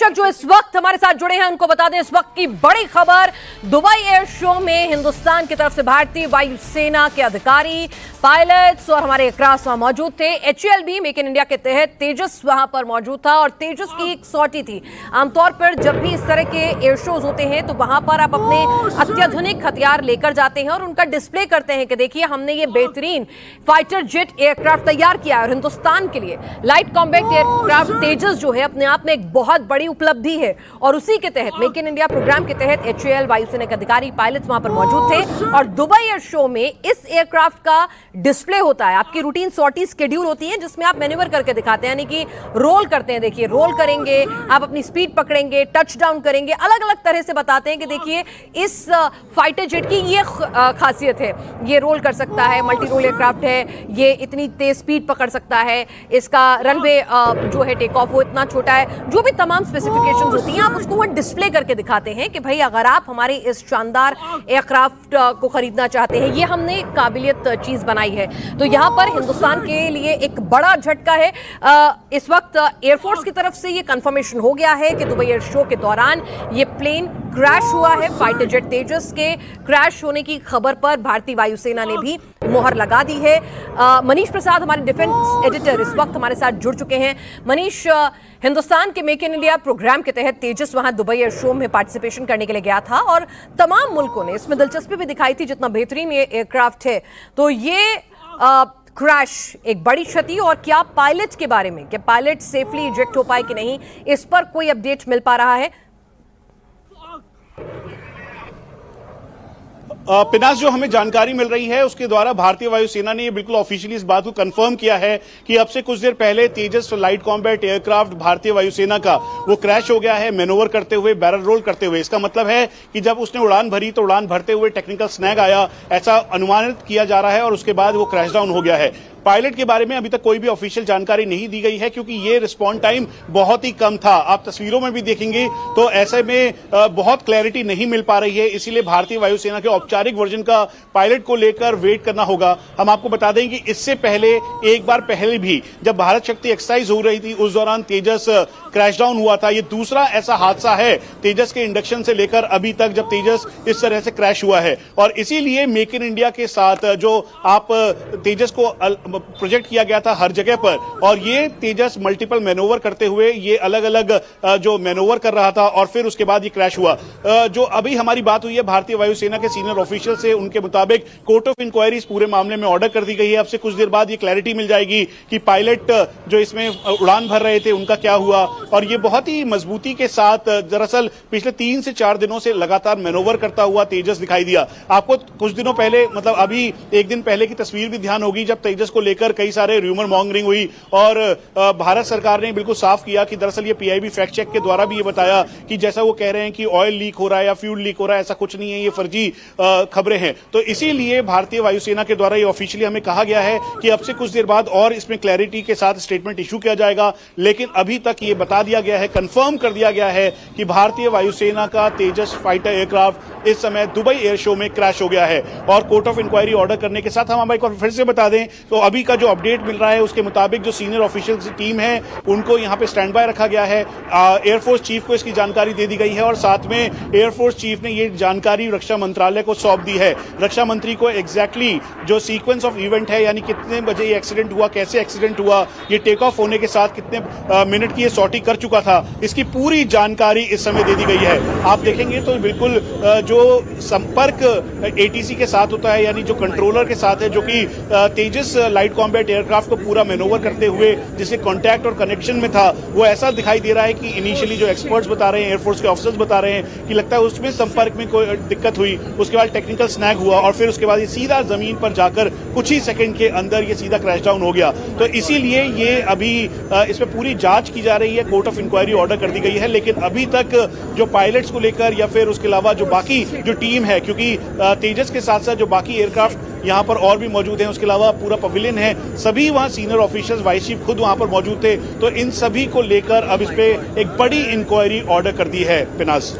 दर्शक जो इस वक्त हमारे साथ जुड़े हैं उनको बता दें इस वक्त की बड़ी खबर। दुबई एयर शो में हिंदुस्तान की तरफ से भारतीय वायुसेना के अधिकारी, पायलट्स और हमारे एयरक्राफ्ट वहां मौजूद थे। HAL भी मेक इन इंडिया के तहत तेजस वहां पर मौजूद था और तेजस की एक सॉटी थी। आमतौर पर जब भी इस तरह के एयर शोज होते हैं तो वहां पर आप अपने अत्याधुनिक हथियार लेकर जाते हैं और उनका डिस्प्ले करते हैं कि देखिए हमने ये बेहतरीन फाइटर जेट एयरक्राफ्ट तैयार किया है। और हिंदुस्तान के लिए लाइट कॉम्बैट एयरक्राफ्ट तेजस जो है अपने आप में एक बहुत बड़ी उपलब्धि है और उसी के तहत मेक इन इंडिया प्रोग्राम के तहत HAL वायुसेना के अधिकारी, पायलट्स वहां पर मौजूद थे। और दुबई एयर शो में इस एयरक्राफ्ट का डिस्प्ले होता है। आपकी रूटीन सॉर्टी शेड्यूल होती है जिसमें आप मैन्यूवर करके दिखाते हैं, यानी कि रोल करते हैं। देखिए रोल करेंगे, आप अपनी स्पीड पकड़ेंगे, टच डाउन करेंगे, अलग अलग तरह से बताते हैं कि देखिए इस फाइटर जेट की ये खासियत है, ये रोल कर सकता है, मल्टी रोल एयरक्राफ्ट है, ये इतनी तेज स्पीड पकड़ सकता है, इसका रनवे जो है टेक ऑफ वो इतना छोटा है। जो भी तमाम स्पेसिफिकेशंस होती हैं आप उसको वहां डिस्प्ले करके दिखाते हैं कि भाई अगर आप हमारे इस शानदार एयरक्राफ्ट को खरीदना चाहते हैं, ये हमने काबिलियत चीज बनाई है। तो यहां पर हिंदुस्तान के लिए एक बड़ा झटका है। इस वक्त एयरफोर्स की तरफ से ये कंफर्मेशन हो गया है कि दुबई एयर शो के दौरान ये प्लेन क्रैश हुआ है। फाइटर जेट तेजस के क्रैश होने की खबर पर भारतीय वायुसेना ने भी मोहर लगा दी है। मनीष प्रसाद हमारे डिफेंस एडिटर इस वक्त हमारे साथ जुड़ चुके हैं। मनीष, हिंदुस्तान के मेक इन इंडिया प्रोग्राम के तहत तेजस वहां दुबई एयर शो में पार्टिसिपेशन करने के लिए गया था और तमाम मुल्कों ने इसमें दिलचस्पी भी दिखाई थी जितना बेहतरीन ये एयरक्राफ्ट है। तो ये क्रैश एक बड़ी क्षति, और क्या पायलट के बारे में, क्या पायलट सेफली इजेक्ट हो पाए कि नहीं, इस पर कोई अपडेट मिल पा रहा है? पिनास, जो हमें जानकारी मिल रही है उसके द्वारा भारतीय वायुसेना ने ये बिल्कुल ऑफिशियली इस बात को कंफर्म किया है कि अब से कुछ देर पहले तेजस लाइट कॉम्बैट एयरक्राफ्ट भारतीय वायुसेना का वो क्रैश हो गया है मैनोवर करते हुए, बैरल रोल करते हुए। इसका मतलब है कि जब उसने उड़ान भरी तो उड़ान भरते हुए टेक्निकल स्नैग आया, ऐसा अनुमानित किया जा रहा है और उसके बाद वो क्रैश डाउन हो गया है। पायलट के बारे में अभी तक कोई भी ऑफिशियल जानकारी नहीं दी गई है क्योंकि ये रिस्पॉन्ड टाइम बहुत ही कम था। आप तस्वीरों में भी देखेंगे तो ऐसे में बहुत क्लैरिटी नहीं मिल पा रही है, इसीलिए भारतीय वायुसेना के औपचारिक वर्जन का पायलट को लेकर वेट करना होगा। हम आपको बता दें कि इससे पहले एक बार पहले भी जब भारत शक्ति एक्सरसाइज हो रही थी उस दौरान तेजस क्रैश डाउन हुआ था। ये दूसरा ऐसा हादसा है तेजस के इंडक्शन से लेकर अभी तक जब तेजस इस तरह से क्रैश हुआ है। और इसीलिए मेक इन इंडिया के साथ जो आप तेजस को प्रोजेक्ट किया गया था हर जगह पर, और ये तेजस मल्टीपल मैनोवर करते हुए ये अलग अलग जो मैनोवर कर रहा था और फिर उसके बाद ये क्रैश हुआ। जो अभी हमारी बात हुई है भारतीय वायुसेना के सीनियर ऑफिशियल से, उनके मुताबिक कोर्ट ऑफ इंक्वायरी इस पूरे मामले में ऑर्डर कर दी गई है। अब से कुछ देर बाद ये क्लैरिटी मिल जाएगी कि पायलट जो इसमें उड़ान भर रहे थे उनका क्या हुआ। और ये बहुत ही मजबूती के साथ दरअसल पिछले 3 से 4 दिनों से लगातार मैनोवर करता हुआ तेजस दिखाई दिया। आपको कुछ दिनों पहले, मतलब अभी एक दिन पहले की तस्वीर भी ध्यान होगी जब तेजस को लेकर कई सारे र्यूमर मॉन्गरिंग हुई और भारत सरकार ने बिल्कुल साफ किया कि दरअसल ये PIB फैक्ट चेक के द्वारा भी ये बताया कि जैसा वो कह रहे हैं कि ऑयल लीक हो रहा है या फ्यूल लीक हो रहा है, ऐसा कुछ नहीं है, ये फर्जी खबरें हैं। तो इसीलिए भारतीय वायुसेना के द्वारा ये ऑफिशियली हमें कहा गया है कि अब से कुछ देर बाद और इसमें क्लैरिटी के साथ स्टेटमेंट इशू किया जाएगा। लेकिन अभी तक ये बता दिया गया है, कंफर्म कर दिया गया है कि भारतीय वायुसेना का तेजस फाइटर एयरक्राफ्ट इस समय दुबई एयर शो में क्रैश हो गया है। और कोर्ट ऑफ इंक्वायरी ऑर्डर करने के साथ हम एक बार फिर से बता दें तो अभी का जो अपडेट मिल रहा है उसके मुताबिक जो सीनियर ऑफिशियल टीम है उनको यहां पे स्टैंड बाय रखा गया है। एयरफोर्स चीफ को इसकी जानकारी दे दी गई है और साथ में एयरफोर्स चीफ ने ये जानकारी रक्षा मंत्रालय को सौंप दी है। रक्षा मंत्री को एग्जैक्टली जो सीक्वेंस ऑफ इवेंट है, यानी कितने बजे ये एक्सीडेंट हुआ, कैसे एक्सीडेंट हुआ, ये टेक ऑफ होने के साथ कितने मिनट की ये सॉर्टी कर चुका था, इसकी पूरी जानकारी इस समय दे दी गई है। आप देखेंगे तो बिल्कुल जो संपर्क ATC के साथ होता है, यानी जो कंट्रोलर के साथ है, जो कि तेजस लाइट कॉम्बैट एयरक्राफ्ट को पूरा मैनोवर करते हुए जिसके कांटेक्ट और कनेक्शन में था, वो ऐसा दिखाई दे रहा है कि इनिशियली जो एक्सपर्ट्स बता रहे हैं, एयरफोर्स के ऑफिसर्स बता रहे हैं कि लगता है उसमें संपर्क में कोई दिक्कत हुई, उसके बाद टेक्निकल स्नैग हुआ और फिर उसके बाद ये सीधा जमीन पर जाकर कुछ ही सेकंड के अंदर ये सीधा क्रैश डाउन हो गया। तो इसीलिए ये अभी इसमें पूरी जांच की जा रही है, कोर्ट ऑफ इंक्वायरी ऑर्डर कर दी गई है। लेकिन अभी तक जो पायलट्स को लेकर या फिर उसके अलावा जो बाकी जो टीम है, क्योंकि तेजस के साथ साथ जो बाकी एयरक्राफ्ट यहाँ पर और भी मौजूद हैं, उसके अलावा पूरा पवेलियन है, सभी वहाँ सीनियर ऑफिसर्स, वाइस चीफ खुद वहाँ पर मौजूद थे, तो इन सभी को लेकर अब इस पे एक बड़ी इंक्वायरी ऑर्डर कर दी है। पिनास।